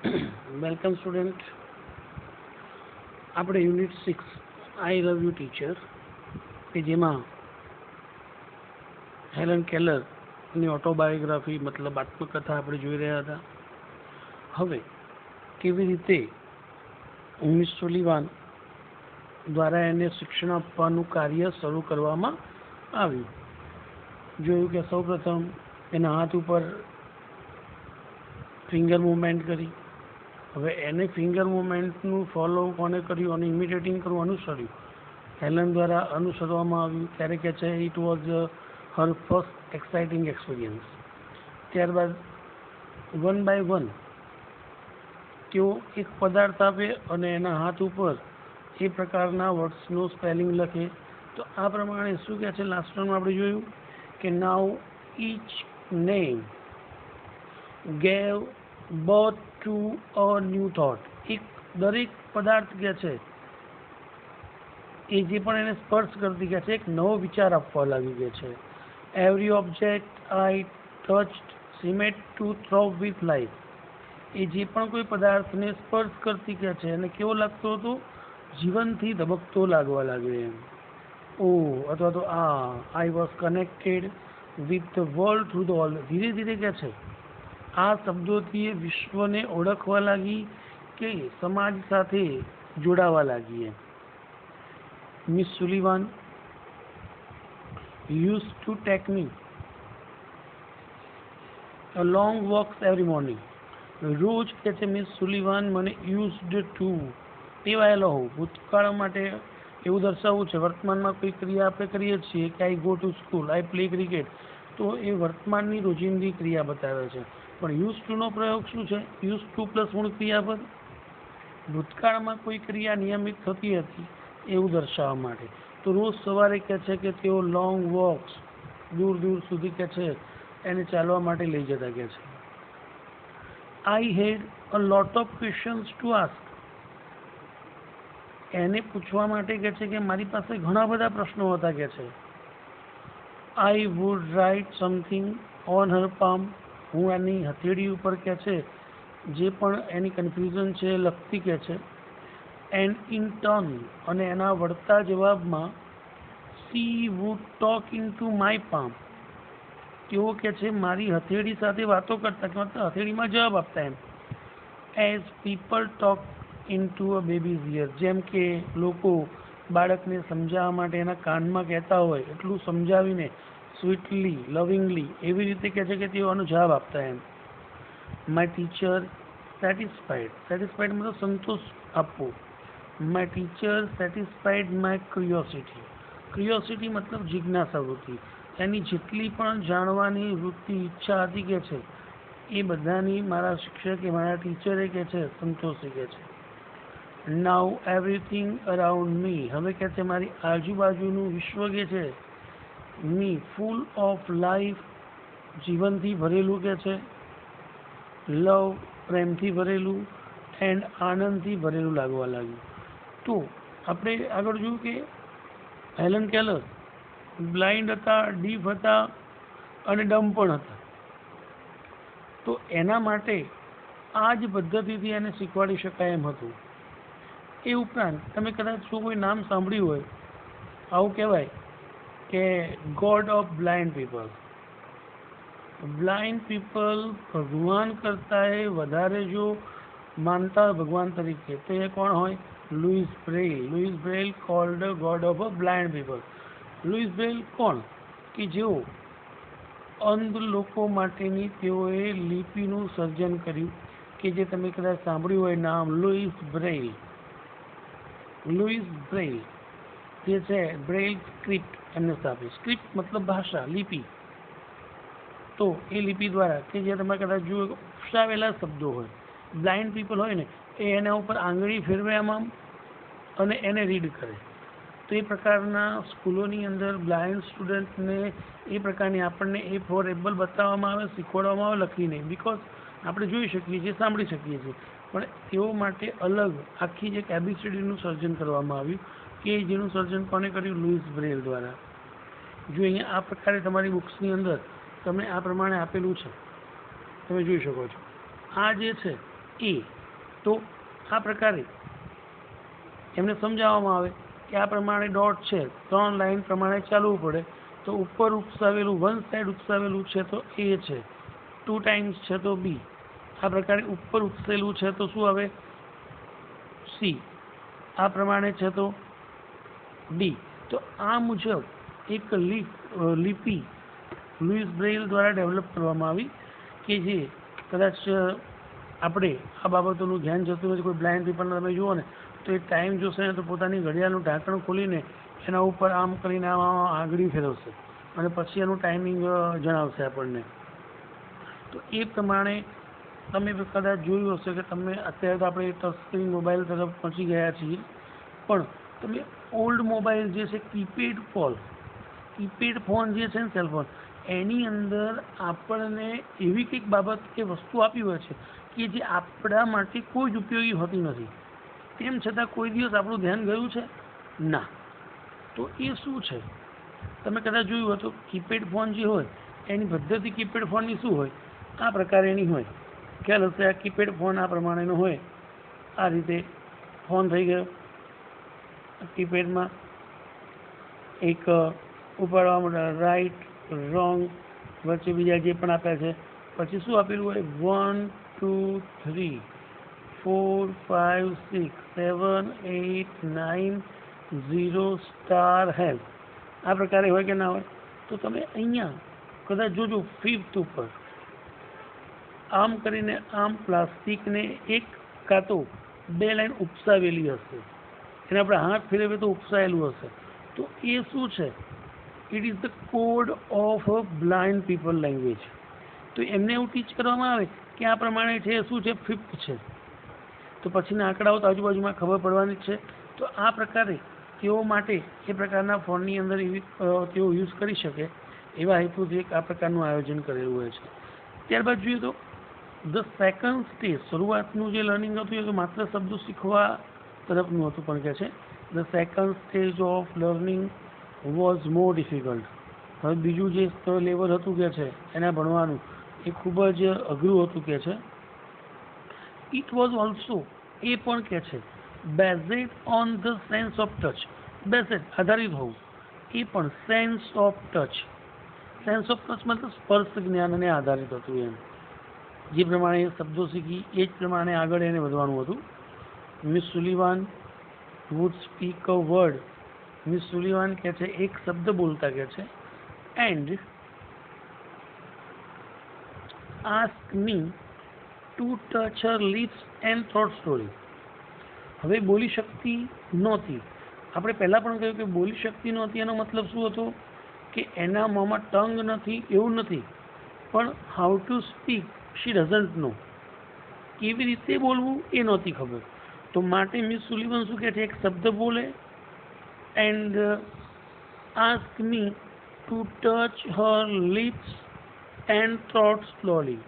Welcome student. આપણે unit 6 I love you teacher કે જેમાં હેલન કેલરની ઓટોબાયોગ્રાફી મતલબ આત્મકથા આપણે જોઈ રહ્યા હતા. હવે કેવી રીતે મિસ સુલિવાન દ્વારા એને શિક્ષણ આપવાનું કાર્ય શરૂ કરવામાં આવ્યું. જોયું કે સૌપ્રથમ એના હાથ ઉપર ફિંગર મૂવમેન્ટ કરી. હવે એને ફિંગર મૂવમેન્ટનું ફોલો કોને કર્યું અને ઇમિટેટિંગ કરવું અનુસર્યું હેલન દ્વારા અનુસરવામાં આવ્યું. ત્યારે કહે છે it was her first exciting experience. ત્યારબાદ વન બાય વન તેઓ એક પદાર્થ આપે અને એના હાથ ઉપર એ પ્રકારના વર્ડ્સનું સ્પેલિંગ લખે. તો આ પ્રમાણે શું કહે છે, લાસ્ટ ટાઈમ આપણે જોયું કે now each name gave birth to a new thought. એક દરેક પદાર્થ કે છે એ જે પણ એને સ્પર્શ કરતી કે છે એક નવો વિચાર આપવા લાગી કે છે. Every object I touched seemed to throb with life. એ જે પણ કોઈ પદાર્થને સ્પર્શ કરતી કે છે અને કેવો લાગતો હતો, જીવનથી ધબકતો લાગવા લાગે એમ. ઓ અથવા તો I was connected with the world through the all. ધીરે ધીરે કે છે આ શબ્દોથી એ વિશ્વને ઓળખવા લાગી કે સમાજ સાથે જોડાવા લાગી એમ. Miss Sullivan used to take me a long walks every morning. રોજ કે છે મિસ સુલિવાન મને યુઝડ ટુ ટેવાયેલો હોઉં. ભૂતકાળ માટે એવું દર્શાવવું છે, વર્તમાનમાં કોઈ ક્રિયા આપણે કરીએ છીએ કે I go to school, I play cricket, તો એ વર્તમાનની રોજિંદી ક્રિયા બતાવે છે. પણ યુઝ ટુનો પ્રયોગ શું છે? યુઝ ટુ પ્લસ મૂળ ક્રિયાપદ. ભૂતકાળમાં કોઈ ક્રિયા નિયમિત થતી હતી એવું દર્શાવવા માટે. તો રોજ સવારે કહે છે કે તેઓ લોંગ વોક્સ દૂર દૂર સુધી કે છે એને ચાલવા માટે લઈ જતા કે છે. I had a lot of questions to ask. એને પૂછવા માટે કે છે કે મારી પાસે ઘણા બધા પ્રશ્નો હતા કે છે. I would write something on her palm. હું એની હથેળી ઉપર કે છે જે પણ એની કન્ફ્યુઝન છે લખતી કે છે. એન્ડ ઇન ટર્ન અને એના વળતા જવાબમાં she would talk in to my palm. તેઓ કે છે મારી હથેળી સાથે વાતો કરતા કે મતલબ હથેળીમાં જવાબ આપતા એમ. As people talk into a baby's ear. જેમ કે લોકો બાળકને સમજાવવા માટે એના કાનમાં કહેતા હોય એટલું સમજાવીને સ્વીટલી લવિંગલી એવી રીતે કહે છે કે તેઓ આનો જવાબ આપતા એમ. My teacher satisfied. સેટિસ્ફાઈડ મતલબ સંતોષ આપવો. My teacher satisfied my curiosity. Curiosity મતલબ જિજ્ઞાસા વૃત્તિ. એની જેટલી પણ જાણવાની વૃત્તિ ઈચ્છા હતી કે છે એ બધાની મારા શિક્ષકે મારા ટીચરે કે છે સંતોષી કે છે. નાઉ એવરીથિંગ અરાઉન્ડ મી. હવે કે છે મારી આજુબાજુનું વિશ્વ કે છે મી ફૂલ ઓફ લાઈફ જીવનથી ભરેલું કે છે. લવ પ્રેમથી ભરેલું એન્ડ આનંદથી ભરેલું લાગવા લાગ્યું. તો આપણે આગળ જોયું કે હેલન કેલર બ્લાઇન્ડ હતા, ડીફ હતા અને ડમ પણ હતા. તો એના માટે આ જ પદ્ધતિથી એને શીખવાડી શકાય એમ હતું. એ ઉપરાંત તમે કદાચ શું કોઈ નામ સાંભળ્યું હોય, આવું કહેવાય કે God of blind people. Blind people ભગવાન કરતાં વધારે જો માનતા હોય ભગવાન તરીકે તો એ કોણ હોય? Louis Braille. Louis Braille cold God of a blind people. Louis Braille કોણ? કે જેઓ અંધ લોકો માટેની તેઓએ લિપિનું સર્જન કર્યું કે જે તમે કદાચ સાંભળ્યું હોય નામ લુઈસ બ્રેઇલ. લુઈસ બ્રેઇલ જે છે બ્રેઇલ સ્ક્રિપ્ટ એમને સ્થાપી. સ્ક્રિપ્ટ મતલબ ભાષા, લિપિ. તો એ લિપિ દ્વારા કે જે તમે કદાચ જુઓ ઉપસાવેલા શબ્દો હોય, બ્લાઇન્ડ પીપલ હોય ને એ એના ઉપર આંગળી ફેરવે આમ અને એને રીડ કરે. તો એ પ્રકારના સ્કૂલોની અંદર બ્લાઇન્ડ સ્ટુડન્ટને એ પ્રકારની આપણને એ ફોર એબલ બતાવવામાં આવે, શીખવાડવામાં આવે લખીને. બિકોઝ આપણે જોઈ શકીએ છીએ, સાંભળી શકીએ છીએ, પણ તેઓ માટે અલગ આખી જે કેબિસિટીનું સર્જન કરવામાં આવ્યું કે જેનું સર્જન કોને કર્યું? લુઈસ બ્રેઇલ દ્વારા. જો અહીંયા આ પ્રકારે તમારી બુક્સની અંદર તમને આ પ્રમાણે આપેલું છે, તમે જોઈ શકો છો. આ જે છે એ. તો આ પ્રકારે એમને સમજાવવામાં આવે કે આ પ્રમાણે ડોટ છે, 3 લાઈન પ્રમાણે ચાલવું પડે. તો ઉપર ઉપસાવેલું વન સાઈડ ઉપસાવેલું છે તો એ છે, 2 ટાઈમ્સ છે તો બી. આ પ્રકારે ઉપર ઉપસેલું છે તો શું આવે? સી. આ પ્રમાણે છે તો ડી. તો આ મુજબ એક લિપિ લુઈસ બ્રેઇલ દ્વારા ડેવલપ કરવામાં આવી કે જે કદાચ આપણે આ બાબતોનું ધ્યાન જતું નથી. કોઈ બ્લાઇન્ડ પીપલને તમે જુઓ ને તો એ ટાઈમ જોશે ને તો પોતાની ઘડિયાળનું ઢાંકણ ખોલીને એના ઉપર આમ કરીને આમ આંગળી ફેરવશે અને પછી એનું ટાઈમિંગ જણાવશે આપણને. તો એ પ્રમાણે તમે કદાચ જોયું હશે કે તમે અત્યારે તો આપણે ટચ સ્ક્રીન મોબાઈલ તરફ પહોંચી ગયા છીએ, પણ તમે ઓલ્ડ મોબાઈલ જે છે કીપેડ ફોન જે છે ને સેલફોન, એની અંદર આપણને એવી કંઈક બાબત કે વસ્તુ આપી હોય છે કે જે આપણા માટે કોઈ જ ઉપયોગી હોતી નથી. તેમ છતાં કોઈ દિવસ આપણું ધ્યાન ગયું છે ના. તો એ શું છે? તમે કદાચ જોયું હતું કીપેડ ફોન જે હોય એની પદ્ધતિ કીપેડ ફોનની શું હોય? આ પ્રકારે એની હોય. ખ્યાલ હશે, આ કીપેડ ફોન આ પ્રમાણેનો હોય. આ રીતે ફોન થઈ ગયો. કીપેડમાં એક ઉપાડવા માટે રાઈટ, રોંગ, વચ્ચે બીજા જે પણ આપ્યા છે. પછી શું આપેલું હોય? 1 2 3 4 5 6 7 8 9 0 સ્ટાર હેલ્પ. આ પ્રકારે હોય કે ના હોય? તો તમે અહીંયા કદાચ જોજો 5th ઉપર આમ કરીને આમ પ્લાસ્ટિકને એક કાં તો 2 લાઈન ઉપસાવેલી હશે, એને આપણે હાથ ફેરવીએ તો ઉપસાયેલું હશે. તો એ શું છે? It is the code of blind people language. તો એમને એવું ટીચ કરવામાં આવે કે આ પ્રમાણે છે શું છે? 5th છે. તો પછીના આંકડાઓ તો આજુબાજુમાં ખબર પડવાની જ છે. તો આ પ્રકારે તેઓ માટે એ પ્રકારના ફોનની અંદર એવી તેઓ યુઝ કરી શકે એવા હેતુથી એક આ પ્રકારનું આયોજન કરેલું હોય છે. ત્યારબાદ જોઈએ તો ધ સેકન્ડ સ્ટેજ, શરૂઆતનું જે લર્નિંગ હતું એ તો માત્ર શબ્દો શીખવા તરફનું હતું, પણ કહે છે the second stage of learning was more difficult. હવે બીજું જે લેવલ હતું કે છે એના ભણવાનું એ ખૂબ જ અઘરું હતું કે છે. ઇટ વોઝ ઓલ્સો, એ પણ કે છે based on the sense of touch. Based આધારિત હોવું, એ પણ sense of touch. Sense of touch મતલબ સ્પર્શ જ્ઞાનને આધારિત હતું. એમ જે પ્રમાણે શબ્દો શીખી એ જ પ્રમાણે આગળ એને વધવાનું હતું. Miss Sullivan wood speak a word. Miss Sullivan કહે છે એક શબ્દ બોલતા કહે છે and ask me to touch Har lips and thought story. હવે બોલી શકતી નહોતી. આપણે પહેલાં પણ કહ્યું કે બોલી શકતી નહોતી એનો મતલબ શું હતો? કે એના મોંમાં ટંગ નથી એવું નથી, પણ how to speak she doesn't know. કેવી રીતે બોલવું એ નહોતી ખબર. તો માટે મિસ સુલિવન શું કહે છે? એક શબ્દ બોલે and ask me to touch Har lips and thought slowly.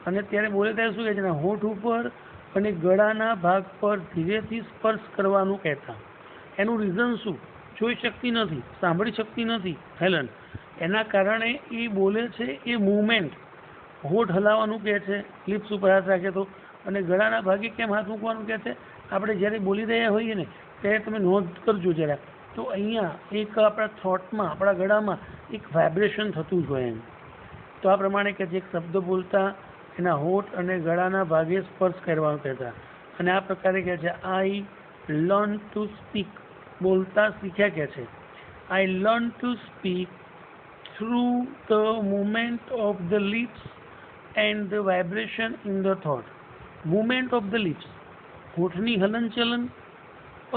અને ત્યારે બોલે ત્યારે શું કહે છે? હોઠ ઉપર અને ગળાના ભાગ પર ધીરેથી સ્પર્શ કરવાનું કહેતા. એનું રીઝન શું? જોઈ શકતી નથી, સાંભળી શકતી નથી હેલન, એના કારણે એ બોલે છે એ મૂવમેન્ટ, હોઠ હલાવવાનું કહે છે, લિપ્સ ઉપર હાથ રાખે તો, અને ગળાના ભાગે કેમ હાથ મૂકવાનું કહે છે? આપણે જ્યારે બોલી રહ્યા હોઈએ ને ત્યારે તમે નોંધ કરજો જરા, તો અહીંયા એક આપણા થોટમાં, આપણા ગળામાં એક વાઇબ્રેશન થતું જ હોય એમ. તો આ પ્રમાણે કે જે એક શબ્દ બોલતા એના હોઠ અને ગળાના ભાગે સ્પર્શ કરવાનું કહેતા. અને આ પ્રકારે કહે છે આઈ લર્ન ટુ સ્પીક. બોલતા શીખ્યા કહે છે I learn to speak through the movement of the lips and the vibration in the થોટ. મુવમેન્ટ ઓફ ધ લિપ્સ, હોઠની હલનચલન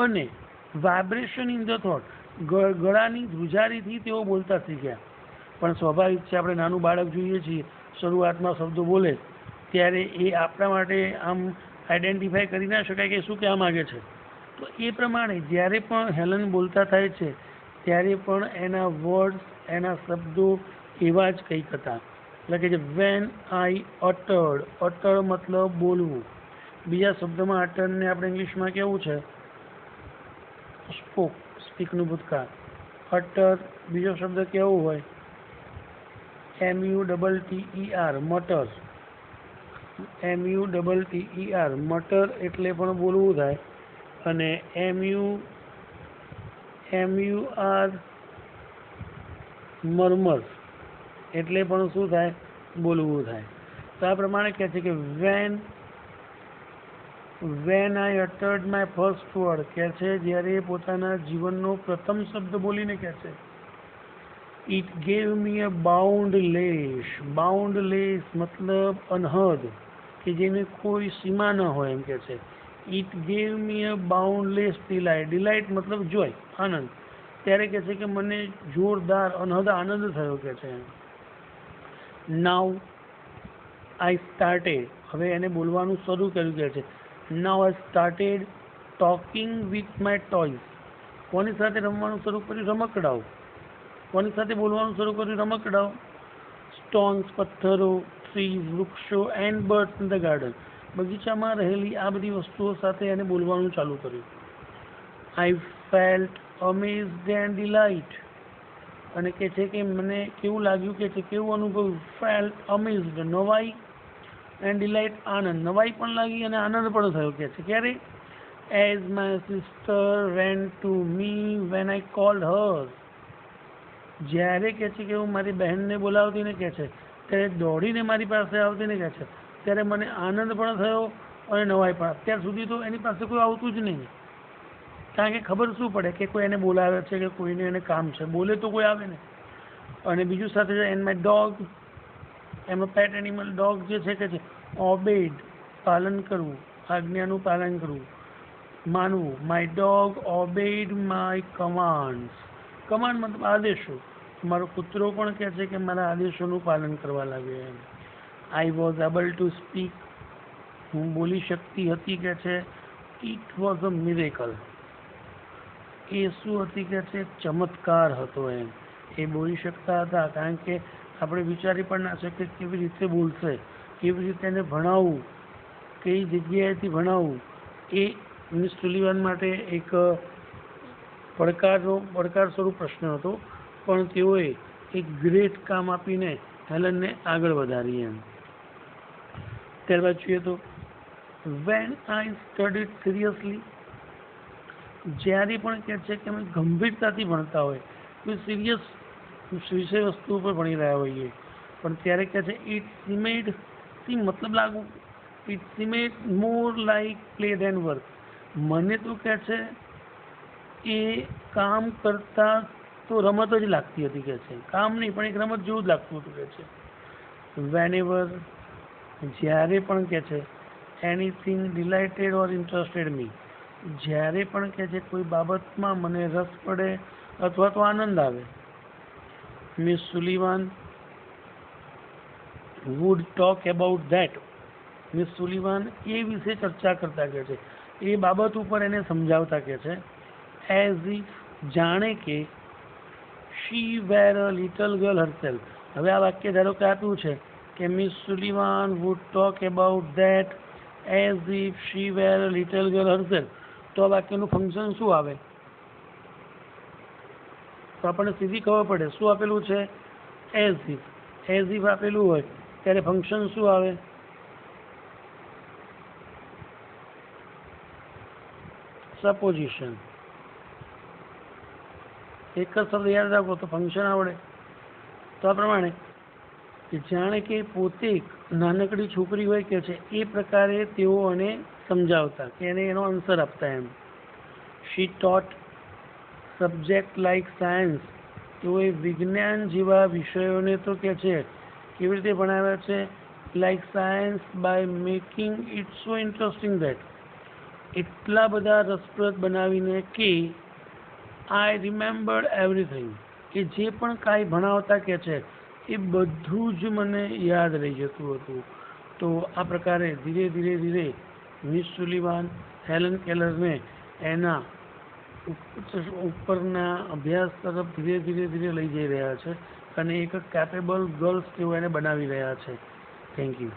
અને વાઇબ્રેશન ઇન ધ થોટ, ગળાની ધ્રુજારીથી તેઓ બોલતા શીખ્યા. પણ સ્વાભાવિક છે, આપણે નાનું બાળક જોઈએ છીએ શરૂઆતમાં શબ્દો બોલે ત્યારે એ આપણા માટે આમ આઈડેન્ટિફાય કરી ના શકાય કે શું કહેવા માગે છે. તો એ પ્રમાણે જ્યારે પણ હેલન બોલતા થાય છે ત્યારે પણ એના વર્ડ્સ, એના શબ્દો એવા જ કંઈક હતા. એટલે કે જે વેન આઈ અટર્ડ, અટર્ડ મતલબ બોલવું. બીજા શબ્દમાં અટર્ડને આપણે ઇંગ્લિશમાં કેવું છે? સ્પોક, સ્પીકનું ભૂતકાળ. અટર બીજો શબ્દ કેવો હોય? MUTTER, મટર. MUTTER મટર એટલે પણ બોલવું થાય, અને MUR મરમર એટલે પણ શું થાય, બોલવું થાય. તો આ પ્રમાણે કહે છે કે when I uttered my first word, કહે છે જ્યારે પોતાના જીવનનો પ્રથમ શબ્દ બોલીને કહે છે, ઇટ ગેવ મી અ બાઉન્ડલેસ. બાઉન્ડલેસ મતલબ અનહદ, કે જેની કોઈ સીમા ન હોય એમ કહે છે. It gave me a boundless delight. Delight મતલબ જોય, આનંદ. ત્યારે કહે છે કે મને જોરદાર અનહદ આનંદ થયો કહે છે. નાઉ આઈ સ્ટાર્ટેડ, હવે એને બોલવાનું શરૂ કર્યું કહે છે. Now I started talking with my toys. કોની સાથે રમવાનું શરૂ કર્યું? રમકડાઓ. કોની સાથે બોલવાનું શરૂ કર્યું? રમકડાઓ. સ્ટોન્સ પથ્થરો, ટ્રીઝ વૃક્ષો, and birds in the garden, બગીચામાં રહેલી આ બધી વસ્તુઓ સાથે એને બોલવાનું ચાલુ કર્યું. આઈ ફેલ્ટ અમેઝડ એન્ડ ડિલાઇટ, અને કહે છે કે મને કેવું લાગ્યું, કે છે કેવું અનુભવ્યું? ફેલ્ટ અમેઝડ નવાઈ, એન્ડ ડિલાઇટ આનંદ. નવાઈ પણ લાગી અને આનંદ પણ થયો કહે છે. ક્યારે? As my sister ran to me when I called her. જ્યારે કહે છે કે હું મારી બહેનને બોલાવતી ને કહે છે ત્યારે દોડીને મારી પાસે આવતી ને કહે છે ત્યારે મને આનંદ પણ થયો અને નવાઈ પણ. અત્યાર સુધી તો એની પાસે કોઈ આવતું જ નહીં, કારણ કે ખબર શું પડે કે કોઈ એને બોલાવે છે કે કોઈને એને કામ છે, બોલે તો કોઈ આવે ને. અને બીજું સાથે એન્ડ માય ડોગ, એમનો પેટ એનિમલ ડોગ જે છે કે છે ઓબેડ પાલન કરવું, આજ્ઞાનું પાલન કરવું, માનવું. My dog obeyed my commands. Command મતલબ આદેશો. મારો કૂતરો પણ કહે છે કે મારા આદેશોનું પાલન કરવા લાગ્યો એમ. I was able to speak, હું બોલી શકતી હતી કે છે. ઇટ વોઝ અ મિરેકલ, એ શું હતી કે છે? ચમત્કાર હતો એમ. એ બોલી શકતા હતા, કારણ કે આપણે વિચારી પણ ના શકીએ કેવી રીતે બોલશે, કેવી રીતે એને ભણાવવું, કઈ જગ્યાએથી ભણાવવું. એ મિસ સુલિવાન માટે એક પડકાર સ્વરૂપ પ્રશ્ન હતો, પણ તેઓએ એક ગ્રેટ કામ આપીને હેલનને આગળ વધારી એમ. ત્યારબાદ જોઈએ તો વેન આઈ સ્ટડીડ સિરિયસલી, જ્યારે પણ કહે છે કે અમે ગંભીરતાથી ભણતા હોય, કોઈ સિરિયસ વિષય વસ્તુ ઉપર ભણી રહ્યા હોઈએ, પણ ત્યારે કહે છે ઇટ સીમેડ, સી મતલબ લાગુ, it seemed more like play than work. મને તો કહે છે એ કામ કરતાં તો રમત જ લાગતી હતી કહે છે. કામ નહીં પણ એક રમત જેવું જ લાગતું હતું કહે છે. વેન એવર, જ્યારે પણ કહે છે એનીથિંગ ડિલાઇટેડ ઓર ઇન્ટરેસ્ટેડ મી, જ્યારે પણ કહે છે કોઈ બાબતમાં મને રસ પડે અથવા તો આનંદ આવે. Miss Sullivan would talk about that. Miss Sullivan એ વિશે ચર્ચા કરતા કહે છે, એ બાબત ઉપર એને સમજાવતા કહે છે. એઝ ઇફ, જાણે કે she were a little girl herself. હવે આ વાક્ય ધારો કે આપ્યું છે કે miss Sullivan would talk about that as if she were a little girl herself. તો આ વાક્યનું ફંક્શન શું આવે? તો આપણને સીધી ખબર પડે શું આપેલું છે? As if. એઝ ઇફ આપેલું હોય ત્યારે ફંક્શન શું આવે? સપોઝિશન. એક જ શબ્દ યાદ રાખો તો ફંક્શન આવડે. તો આ પ્રમાણે કે જાણે કે પોતે નાનકડી છોકરી હોય કે છે એ પ્રકારે તેઓ એને સમજાવતા કે એને એનો આન્સર આપતા એમ. શી ટોટ સબ્જેક્ટ લાઇક સાયન્સ, તેઓએ વિજ્ઞાન જેવા વિષયોને તો કે છે કેવી રીતે ભણાવ્યા છે? Like science by making it so interesting that, એટલા બધા રસપ્રદ બનાવીને કે આઈ રિમેમ્બર્ડ એવરીથિંગ, કે જે પણ કાંઈ ભણાવતા કે છે એ બધું જ મને યાદ રહી જતું હતું. તો આ પ્રકારે ધીરે ધીરે મિસ સુલિવાન હેલન કેલરને એના ઉપરના અભ્યાસ તરફ ધીરે ધીરે લઈ જઈ રહ્યા છે અને એક કેપેબલ ગર્લ્સ તેઓ એને બનાવી રહ્યા છે. Thank you.